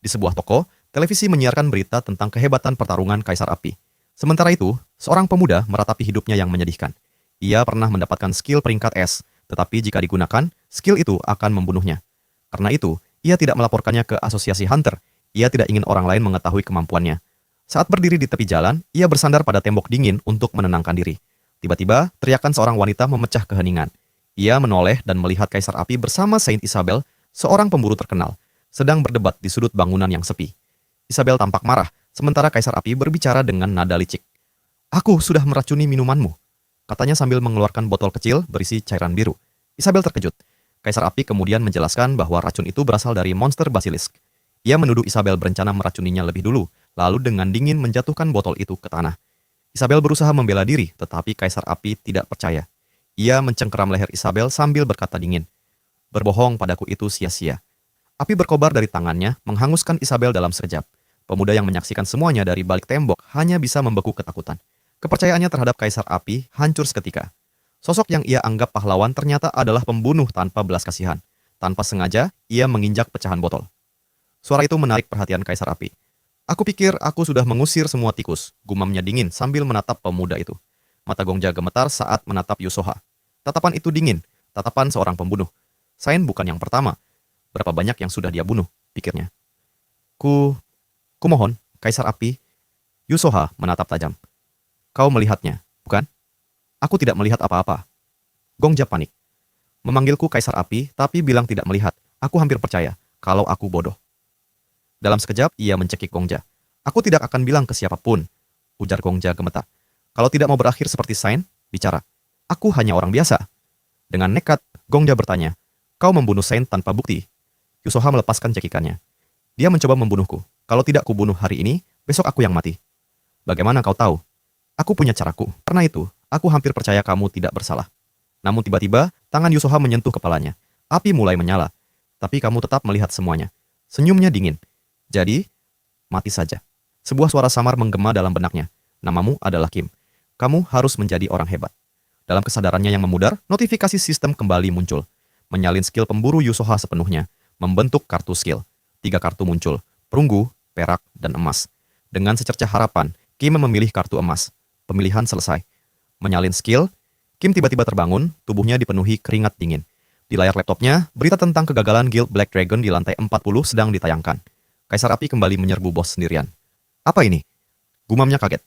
Di sebuah toko, televisi menyiarkan berita tentang kehebatan pertarungan Kaisar Api. Sementara itu, seorang pemuda meratapi hidupnya yang menyedihkan. Ia pernah mendapatkan skill peringkat S, tetapi jika digunakan, skill itu akan membunuhnya. Karena itu, ia tidak melaporkannya ke asosiasi hunter. Ia tidak ingin orang lain mengetahui kemampuannya. Saat berdiri di tepi jalan, ia bersandar pada tembok dingin untuk menenangkan diri. Tiba-tiba, teriakan seorang wanita memecah keheningan. Ia menoleh dan melihat Kaisar Api bersama Saint Isabel, seorang pemburu terkenal, sedang berdebat di sudut bangunan yang sepi. Isabel tampak marah, sementara Kaisar Api berbicara dengan nada licik. "Aku sudah meracuni minumanmu," katanya sambil mengeluarkan botol kecil berisi cairan biru. Isabel terkejut. Kaisar Api kemudian menjelaskan bahwa racun itu berasal dari monster basilisk. Ia menuduh Isabel berencana meracuninya lebih dulu, lalu dengan dingin menjatuhkan botol itu ke tanah. Isabel berusaha membela diri, tetapi Kaisar Api tidak percaya. Ia mencengkeram leher Isabel sambil berkata dingin, "Berbohong padaku itu sia-sia." Api berkobar dari tangannya, menghanguskan Isabel dalam sekejap. Pemuda yang menyaksikan semuanya dari balik tembok hanya bisa membeku ketakutan. Kepercayaannya terhadap Kaisar Api hancur seketika. Sosok yang ia anggap pahlawan ternyata adalah pembunuh tanpa belas kasihan. Tanpa sengaja, ia menginjak pecahan botol. Suara itu menarik perhatian Kaisar Api. "Aku pikir aku sudah mengusir semua tikus," gumamnya dingin sambil menatap pemuda itu. Mata Gongja gemetar saat menatap Yusoha. Tatapan itu dingin, tatapan seorang pembunuh. Sain bukan yang pertama. Berapa banyak yang sudah dia bunuh, pikirnya. Ku mohon, Kaisar Api." Yusoha menatap tajam. "Kau melihatnya, bukan?" "Aku tidak melihat apa-apa." Gongja panik. "Memanggilku Kaisar Api, tapi bilang tidak melihat. Aku hampir percaya kalau aku bodoh." Dalam sekejap, ia mencekik Gongja. "Aku tidak akan bilang ke siapapun," ujar Gongja gemetar. "Kalau tidak mau berakhir seperti Sain, bicara. Aku hanya orang biasa." Dengan nekat, Gongja bertanya, "Kau membunuh Sain tanpa bukti?" Yusoha melepaskan cekikannya. "Dia mencoba membunuhku. Kalau tidak kubunuh hari ini, besok aku yang mati." "Bagaimana kau tahu?" "Aku punya caraku. Karena itu, aku hampir percaya kamu tidak bersalah." Namun tiba-tiba, tangan Yusoha menyentuh kepalanya. Api mulai menyala. Tapi kamu tetap melihat semuanya. Senyumnya dingin. "Jadi, mati saja." Sebuah suara samar menggema dalam benaknya. "Namamu adalah Kim. Kamu harus menjadi orang hebat." Dalam kesadarannya yang memudar, notifikasi sistem kembali muncul. Menyalin skill pemburu Yusoha sepenuhnya. Membentuk kartu skill. 3 kartu muncul. Perunggu, perak, dan emas. Dengan secercah harapan, Kim memilih kartu emas. Pemilihan selesai. Menyalin skill, Kim tiba-tiba terbangun, tubuhnya dipenuhi keringat dingin. Di layar laptopnya, berita tentang kegagalan Guild Black Dragon di lantai 40 sedang ditayangkan. Kaisar Api kembali menyerbu bos sendirian. "Apa ini?" Gumamnya kaget.